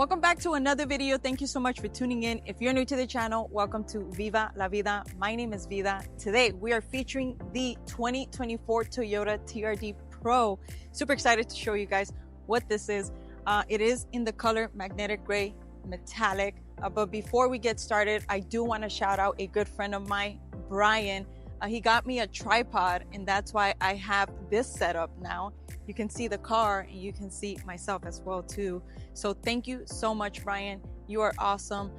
Welcome back to another video. Thank you so much for tuning in. If you're new to the channel, welcome to Viva la Vida. My name is Vida. Today we are featuring the 2024 Toyota TRD Pro. Super excited to show you guys what this is. It is in the color magnetic gray metallic. But before we get started, I do want to shout out a good friend of mine, Brian. He got me a tripod, and that's why I have this setup now. You can see the car and you can see myself as well too. So thank you so much, Brian. You are awesome.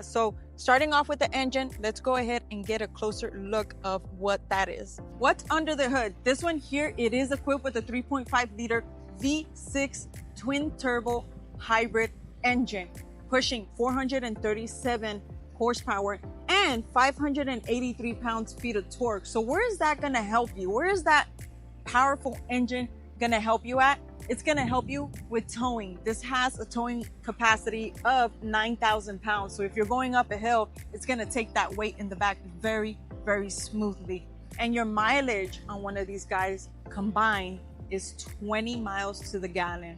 So starting off with the engine, let's go ahead and get a closer look of what that is. What's under the hood? This one here, it is equipped with a 3.5 liter V6 twin turbo hybrid engine, pushing 437 horsepower and 583 pounds-feet of torque. So where is that going to help you? Where is that powerful engine going to help you at? It's going to help you with towing. This has a towing capacity of 9,000 pounds. So if you're going up a hill, it's going to take that weight in the back very, very smoothly. And your mileage on one of these guys combined is 20 miles to the gallon.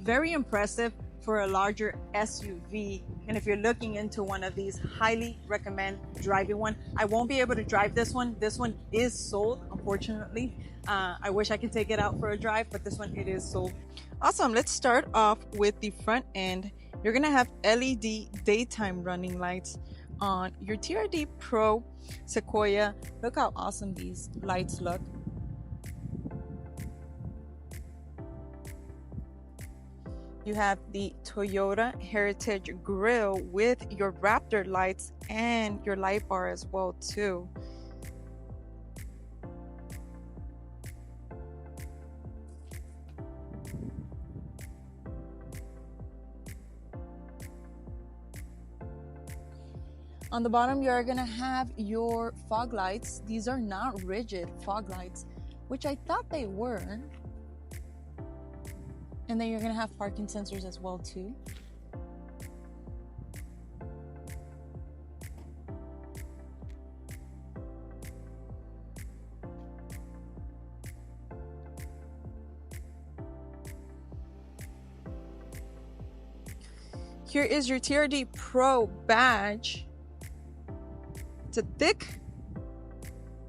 Very impressive for a larger SUV. And if you're looking into one of these, highly recommend driving one. I won't be able to drive this one. This one is sold, unfortunately. I wish I could take it out for a drive, but this one, it is sold. Awesome. Let's start off with the front end. You're gonna have LED daytime running lights on your TRD Pro Sequoia. Look how awesome these lights look. You have the Toyota Heritage Grille with your Raptor lights and your light bar as well too. On the bottom, you're gonna have your fog lights. These are not rigid fog lights, which I thought they were. And then you're gonna have parking sensors as well too. Here is your TRD Pro badge. It's a thick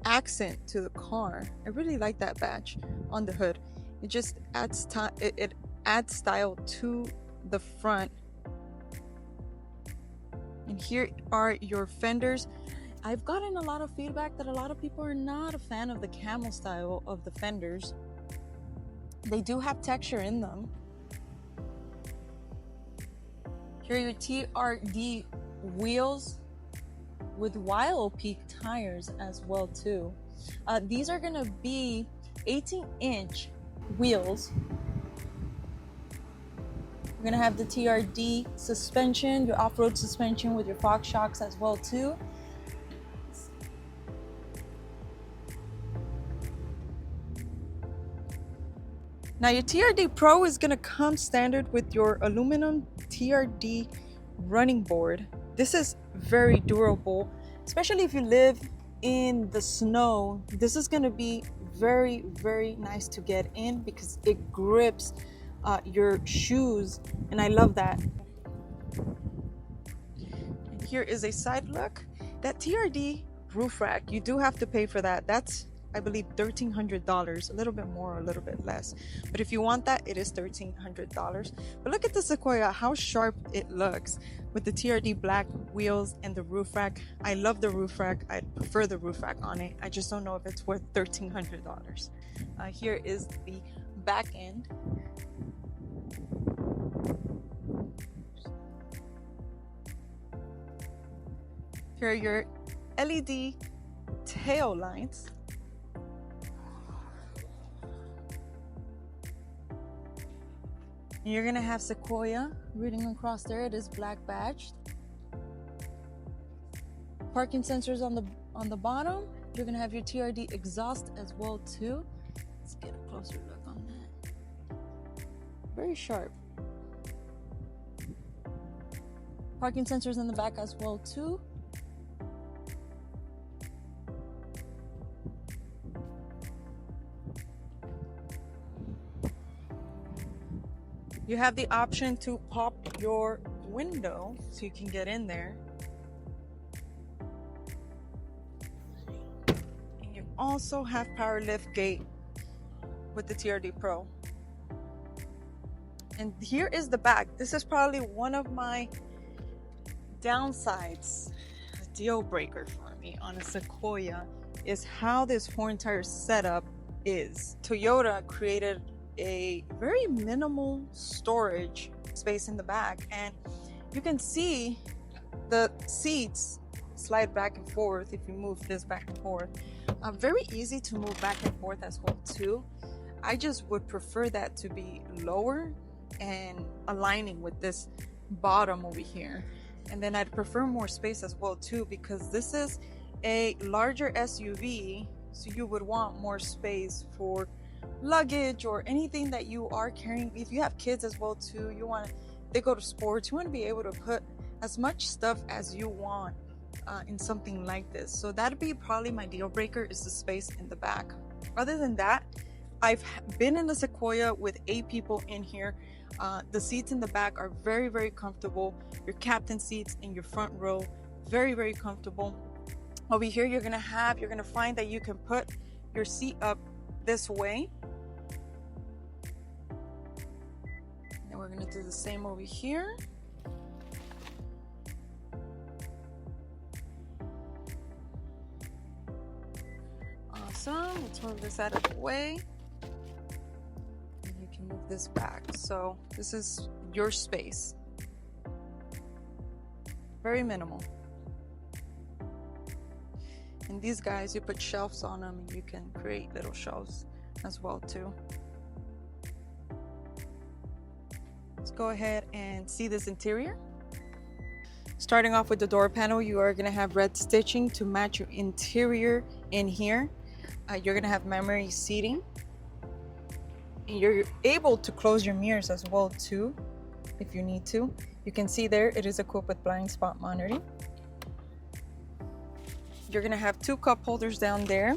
accent to the car. I really like that badge on the hood. It just adds time. It adds style to the front. And here are your fenders. I've gotten a lot of feedback that a lot of people are not a fan of the camel style of the fenders. They do have texture in them. Here are your TRD wheels with Willow Peak tires as well too. These are gonna be 18-inch wheels. We're gonna have the TRD suspension, your off-road suspension with your fog shocks as well too. Now your TRD Pro is gonna come standard with your aluminum TRD running board. This is very durable, especially if you live in the snow. This is gonna be very, very nice to get in because it grips your shoes, and I love that. And here is a side look. That TRD roof rack, you do have to pay for that. That's, I believe, $1,300, a little bit more or a little bit less. But if you want that, it is $1,300. But look at the Sequoia, how sharp it looks with the TRD black wheels and the roof rack. I love the roof rack. I prefer the roof rack on it. I just don't know if it's worth $1,300. Here is the back end. Here are your LED tail lights. You're gonna have Sequoia reading across there. It is black badged. Parking sensors on the bottom. You're gonna have your TRD exhaust as well too. Let's get a closer look on that. Very sharp. Parking sensors in the back as well too. You have the option to pop your window so you can get in there. And you also have power lift gate with the TRD Pro. And here is the back. This is probably one of my downsides, a deal breaker for me on a Sequoia, is how this whole entire setup is. Toyota created a very minimal storage space in the back, and you can see the seats slide back and forth if you move this back and forth. Very easy to move back and forth as well too. I just would prefer that to be lower and aligning with this bottom over here. And then I'd prefer more space as well too, because this is a larger SUV, so you would want more space for luggage or anything that you are carrying. If you have kids as well too, they go to sports, you want to be able to put as much stuff as you want in something like this. So that'd be probably my deal breaker, is the space in the back. Other than that, I've been in the Sequoia with 8 people in here. The seats in the back are very, very comfortable. Your captain seats in your front row, very, very comfortable. Over here, you're gonna find that you can put your seat up this way. And we're gonna do the same over here. Awesome. Let's move this out of the way. Move this back. So this is your space. Very minimal. And these guys, you put shelves on them and you can create little shelves as well too. Let's go ahead and see this interior. Starting off with the door panel, you are going to have red stitching to match your interior in here. You're going to have memory seating. And you're able to close your mirrors as well too, if you need to. You can see there, it is equipped with blind spot monitoring. You're gonna have 2 cup holders down there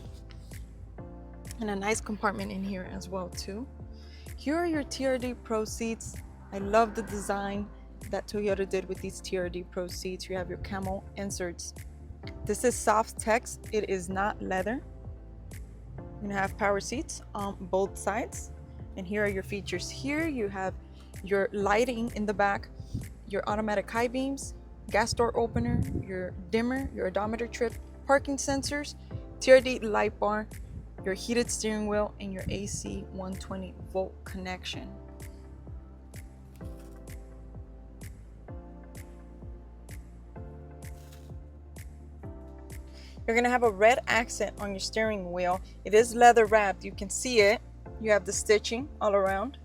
and a nice compartment in here as well too. Here are your TRD Pro seats. I love the design that Toyota did with these TRD Pro seats. You have your camel inserts. This is soft text, it is not leather. You're gonna have power seats on both sides. And here are your features. Here you have your lighting in the back, your automatic high beams, gas door opener, your dimmer, your odometer trip, parking sensors, TRD light bar, your heated steering wheel, and your AC 120 volt connection. You're gonna have a red accent on your steering wheel. It is leather wrapped, you can see it. You have the stitching all around.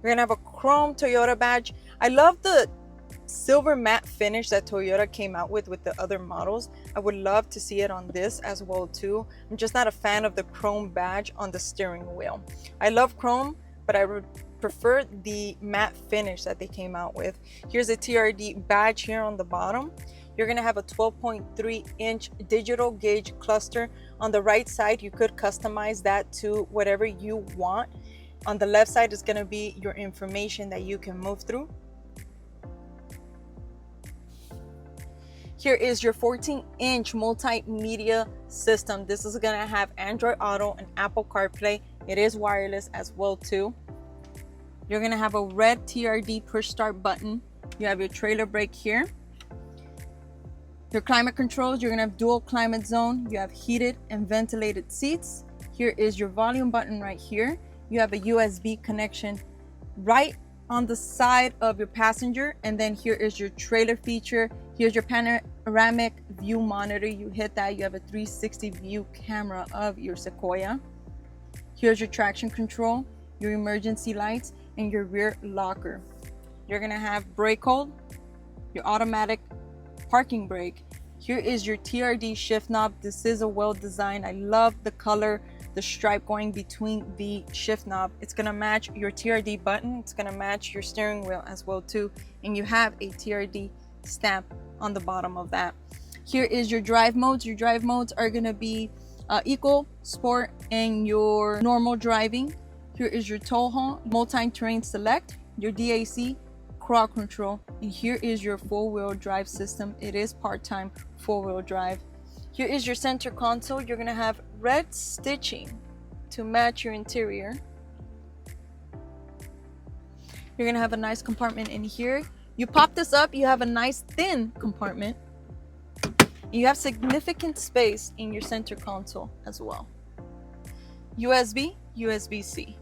You're gonna have a chrome Toyota badge. I love the silver matte finish that Toyota came out with the other models. I would love to see it on this as well too. I'm just not a fan of the chrome badge on the steering wheel. I love chrome, but I would prefer the matte finish that they came out with. Here's a TRD badge here on the bottom. You're gonna have a 12.3-inch digital gauge cluster. On the right side, you could customize that to whatever you want. On the left side is gonna be your information that you can move through. Here is your 14-inch multimedia system. This is gonna have Android Auto and Apple CarPlay. It is wireless as well too. You're gonna have a red TRD push start button. You have your trailer brake here. Your climate controls, you're gonna have dual climate zone. You have heated and ventilated seats. Here is your volume button right here. You have a USB connection right on the side of your passenger. And then here is your trailer feature. Here's your panoramic view monitor. You hit that, you have a 360 view camera of your Sequoia. Here's your traction control, your emergency lights, and your rear locker. You're gonna have brake hold, your automatic parking brake. Here is your TRD shift knob. This is a well designed. I love the color, the stripe going between the shift knob. It's gonna match your TRD button. It's gonna match your steering wheel as well too. And you have a TRD stamp on the bottom of that. Here is your drive modes. Your drive modes are gonna be eco, sport, and your normal driving. Here is your tow haul, multi-terrain select. your DAC, crawl control, and here is your four-wheel drive system. It is part-time four-wheel drive. Here is your center console. You're gonna have red stitching to match your interior. You're gonna have a nice compartment in here. You pop this up, you have a nice thin compartment. You have significant space in your center console as well. USB, USB-C.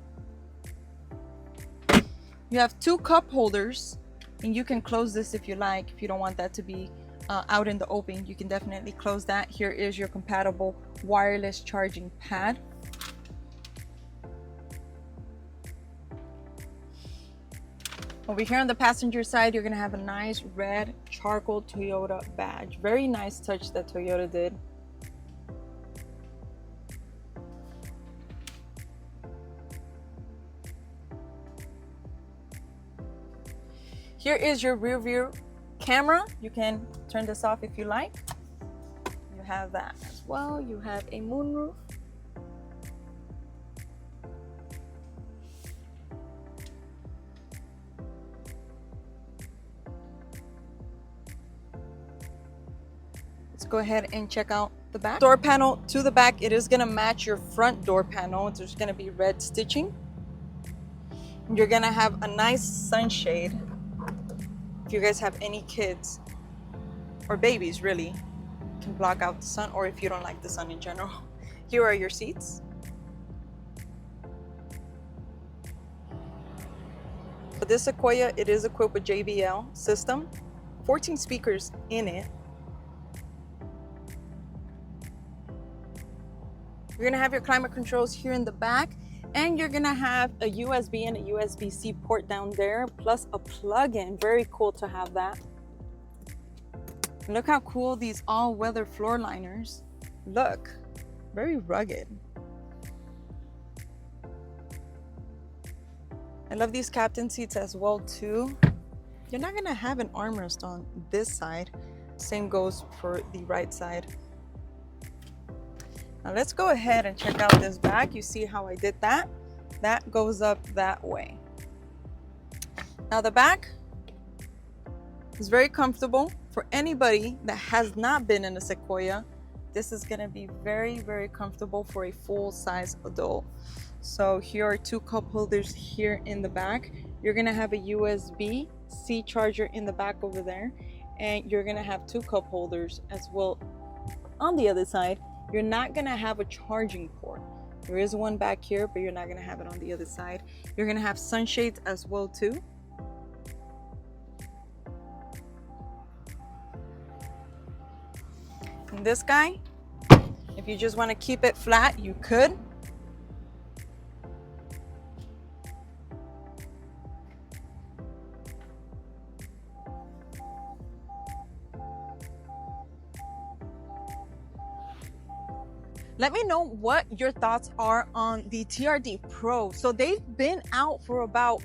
You have two cup holders, and you can close this if you like. If you don't want that to be out in the open, you can definitely close that. Here is your compatible wireless charging pad. Over here on the passenger side, you're gonna have a nice red charcoal Toyota badge. Very nice touch that Toyota did. Here is your rear view camera. You can turn this off if you like. You have that as well. You have a moonroof. Let's go ahead and check out the back. Door panel to the back, it is gonna match your front door panel. There's gonna be red stitching. You're gonna have a nice sunshade. If you guys have any kids or babies, really, can block out the sun, or if you don't like the sun in general. Here are your seats. For this Sequoia, it is equipped with JBL system, 14 speakers in it. You're gonna have your climate controls here in the back, and you're gonna have a USB and a USB-C port down there, plus a plug-in. Very cool to have that. And look how cool these all-weather floor liners look. Very rugged. I love these captain seats as well too. You're not gonna have an armrest on this side. Same goes for the right side. Now let's go ahead and check out this back. You see how I did that? That goes up that way. Now the back is very comfortable. For anybody that has not been in a Sequoia, this is gonna be very, very comfortable for a full-size adult. So here are two cup holders here in the back. You're gonna have a USB-C charger in the back over there, and you're gonna have two cup holders as well on the other side. You're not gonna have a charging port. There is one back here, but you're not gonna have it on the other side. You're gonna have sunshades as well too. And this guy, if you just wanna keep it flat, you could. Let me know what your thoughts are on the TRD Pro. So they've been out for about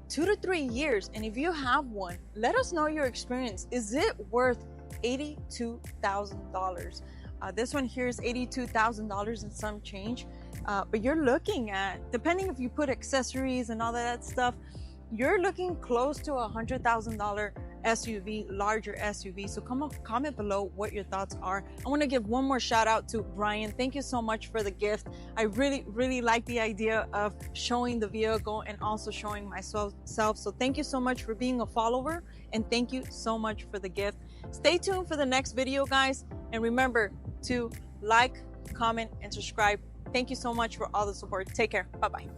2 to 3 years. And if you have one, let us know your experience. Is it worth $82,000? This one here is $82,000 and some change. But you're looking at, depending if you put accessories and all of that stuff, you're looking close to $100,000 SUV, larger SUV. So comment below what your thoughts are. I want to give one more shout out to Brian. Thank you so much for the gift. I really like the idea of showing the vehicle and also showing myself. So thank you so much for being a follower, and thank you so much for the gift. Stay tuned for the next video, guys, and remember to like, comment, and subscribe. Thank you so much for all the support. Take care. Bye-bye.